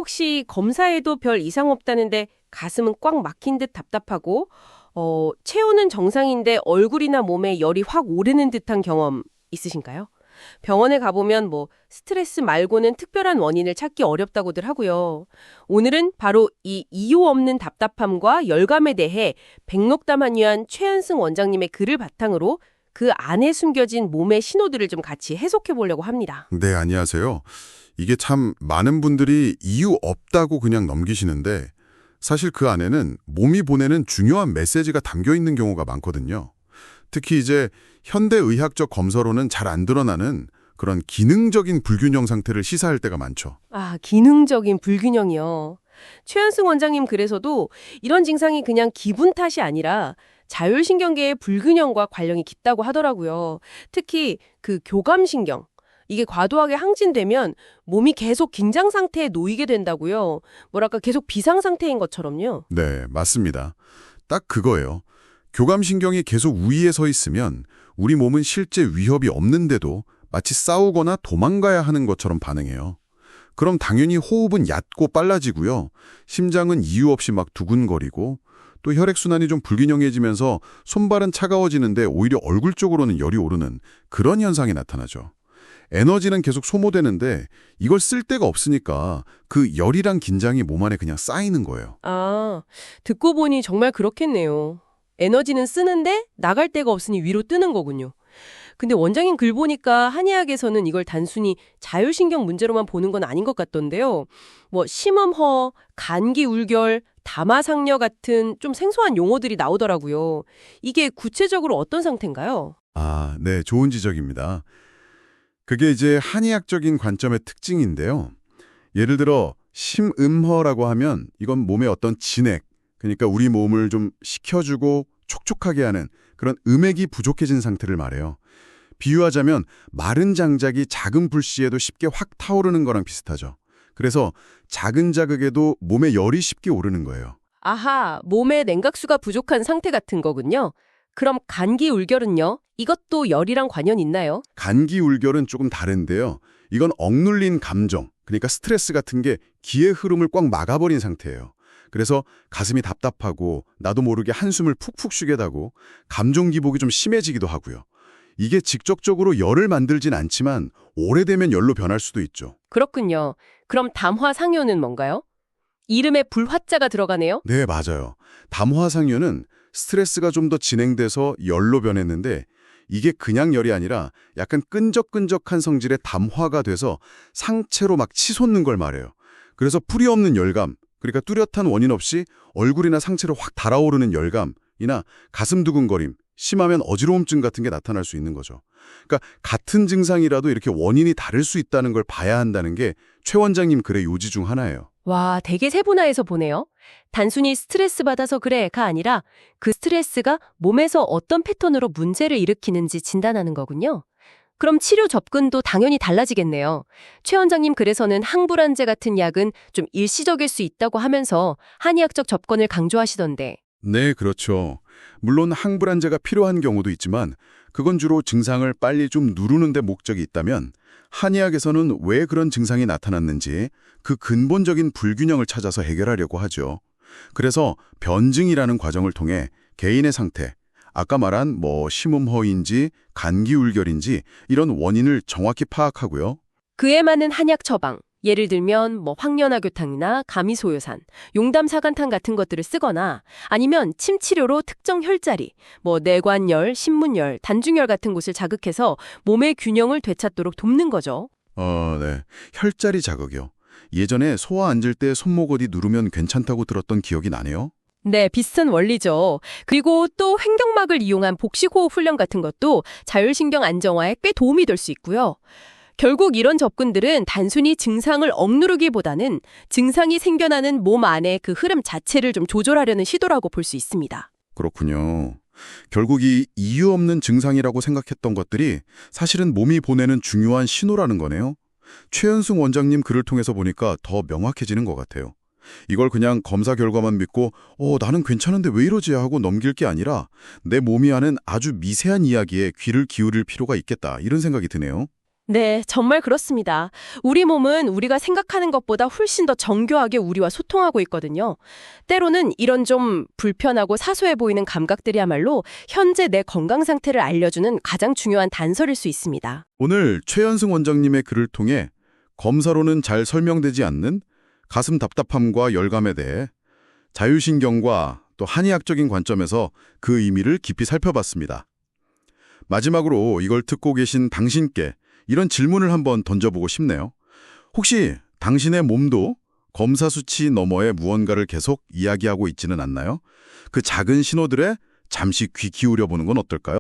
혹시 검사에도 별 이상 없다는데 가슴은 꽉 막힌 듯 답답하고, 체온은 정상인데 얼굴이나 몸에 열이 확 오르는 듯한 경험 있으신가요? 병원에 가보면 스트레스 말고는 특별한 원인을 찾기 어렵다고들 하고요. 오늘은 바로 이 이유 없는 답답함과 열감에 대해 백록담한 위한 최현승 원장님의 글을 바탕으로 그 안에 숨겨진 몸의 신호들을 좀 같이 해석해 보려고 합니다. 네, 안녕하세요. 이게 참 많은 분들이 이유 없다고 그냥 넘기시는데 사실 그 안에는 몸이 보내는 중요한 메시지가 담겨 있는 경우가 많거든요. 특히 이제 현대의학적 검사로는 잘 안 드러나는 그런 기능적인 불균형 상태를 시사할 때가 많죠. 아, 기능적인 불균형이요. 최현승 원장님 글에서도 이런 증상이 그냥 기분 탓이 아니라 자율신경계의 불균형과 관련이 깊다고 하더라고요. 특히 그 교감신경. 이게 과도하게 항진되면 몸이 계속 긴장 상태에 놓이게 된다고요. 뭐랄까 계속 비상 상태인 것처럼요. 네, 맞습니다. 딱 그거예요. 교감신경이 계속 우위에 서 있으면 우리 몸은 실제 위협이 없는데도 마치 싸우거나 도망가야 하는 것처럼 반응해요. 그럼 당연히 호흡은 얕고 빨라지고요. 심장은 이유 없이 막 두근거리고 또 혈액순환이 좀 불균형해지면서 손발은 차가워지는데 오히려 얼굴 쪽으로는 열이 오르는 그런 현상이 나타나죠. 에너지는 계속 소모되는데 이걸 쓸 데가 없으니까 그 열이랑 긴장이 몸 안에 그냥 쌓이는 거예요. 아, 듣고 보니 정말 그렇겠네요. 에너지는 쓰는데 나갈 데가 없으니 위로 뜨는 거군요. 근데 원장님 글 보니까 한의학에서는 이걸 단순히 자율신경 문제로만 보는 건 아닌 것 같던데요. 심음허, 간기울결, 담화상녀 같은 좀 생소한 용어들이 나오더라고요. 이게 구체적으로 어떤 상태인가요? 아, 네, 좋은 지적입니다. 그게 이제 한의학적인 관점의 특징인데요. 예를 들어 심음허라고 하면 이건 몸의 어떤 진액, 그러니까 우리 몸을 좀 식혀주고 촉촉하게 하는 그런 음액이 부족해진 상태를 말해요. 비유하자면 마른 장작이 작은 불씨에도 쉽게 확 타오르는 거랑 비슷하죠. 그래서 작은 자극에도 몸에 열이 쉽게 오르는 거예요. 아하, 몸에 냉각수가 부족한 상태 같은 거군요. 그럼 간기울결은요? 이것도 열이랑 관련 있나요? 간기울결은 조금 다른데요. 이건 억눌린 감정, 그러니까 스트레스 같은 게 기의 흐름을 꽉 막아버린 상태예요. 그래서 가슴이 답답하고 나도 모르게 한숨을 푹푹 쉬게 되고 감정 기복이 좀 심해지기도 하고요. 이게 직접적으로 열을 만들진 않지만 오래되면 열로 변할 수도 있죠. 그렇군요. 그럼 담화상뇨는 뭔가요? 이름에 불화자가 들어가네요? 네, 맞아요. 담화상뇨는 스트레스가 좀 더 진행돼서 열로 변했는데 이게 그냥 열이 아니라 약간 끈적끈적한 성질의 담화가 돼서 상체로 막 치솟는 걸 말해요. 그래서 풀이 없는 열감, 그러니까 뚜렷한 원인 없이 얼굴이나 상체로 확 달아오르는 열감이나 가슴 두근거림, 심하면 어지러움증 같은 게 나타날 수 있는 거죠. 그러니까 같은 증상이라도 이렇게 원인이 다를 수 있다는 걸 봐야 한다는 게 최 원장님 글의 요지 중 하나예요. 와, 되게 세분화해서 보네요. 단순히 스트레스 받아서 그래가 아니라 그 스트레스가 몸에서 어떤 패턴으로 문제를 일으키는지 진단하는 거군요. 그럼 치료 접근도 당연히 달라지겠네요. 최 원장님 글에서는 항불안제 같은 약은 좀 일시적일 수 있다고 하면서 한의학적 접근을 강조하시던데. 네, 그렇죠. 물론 항불안제가 필요한 경우도 있지만 그건 주로 증상을 빨리 좀 누르는 데 목적이 있다면 한의학에서는 왜 그런 증상이 나타났는지 그 근본적인 불균형을 찾아서 해결하려고 하죠. 그래서 변증이라는 과정을 통해 개인의 상태, 아까 말한 심음허인지 간기울결인지 이런 원인을 정확히 파악하고요. 그에 맞는 한약 처방, 예를 들면 황련화교탕이나 가미소요산, 용담사간탕 같은 것들을 쓰거나 아니면 침치료로 특정 혈자리, 내관열, 신문열, 단중열 같은 곳을 자극해서 몸의 균형을 되찾도록 돕는 거죠. 네. 혈자리 자극이요. 예전에 소화 앉을 때 손목 어디 누르면 괜찮다고 들었던 기억이 나네요. 네, 비슷한 원리죠. 그리고 또 횡격막을 이용한 복식호흡 훈련 같은 것도 자율신경 안정화에 꽤 도움이 될 수 있고요. 결국 이런 접근들은 단순히 증상을 억누르기보다는 증상이 생겨나는 몸 안의 그 흐름 자체를 좀 조절하려는 시도라고 볼 수 있습니다. 그렇군요. 결국 이 이유 없는 증상이라고 생각했던 것들이 사실은 몸이 보내는 중요한 신호라는 거네요. 최현승 원장님 글을 통해서 보니까 더 명확해지는 것 같아요. 이걸 그냥 검사 결과만 믿고 나는 괜찮은데 왜 이러지 하고 넘길 게 아니라 내 몸이 하는 아주 미세한 이야기에 귀를 기울일 필요가 있겠다 이런 생각이 드네요. 네, 정말 그렇습니다. 우리 몸은 우리가 생각하는 것보다 훨씬 더 정교하게 우리와 소통하고 있거든요. 때로는 이런 좀 불편하고 사소해 보이는 감각들이야말로 현재 내 건강 상태를 알려주는 가장 중요한 단서일 수 있습니다. 오늘 최현승 원장님의 글을 통해 검사로는 잘 설명되지 않는 가슴 답답함과 열감에 대해 자율신경과 또 한의학적인 관점에서 그 의미를 깊이 살펴봤습니다. 마지막으로 이걸 듣고 계신 당신께 이런 질문을 한번 던져보고 싶네요. 혹시 당신의 몸도 검사 수치 너머의 무언가를 계속 이야기하고 있지는 않나요? 그 작은 신호들에 잠시 귀 기울여 보는 건 어떨까요?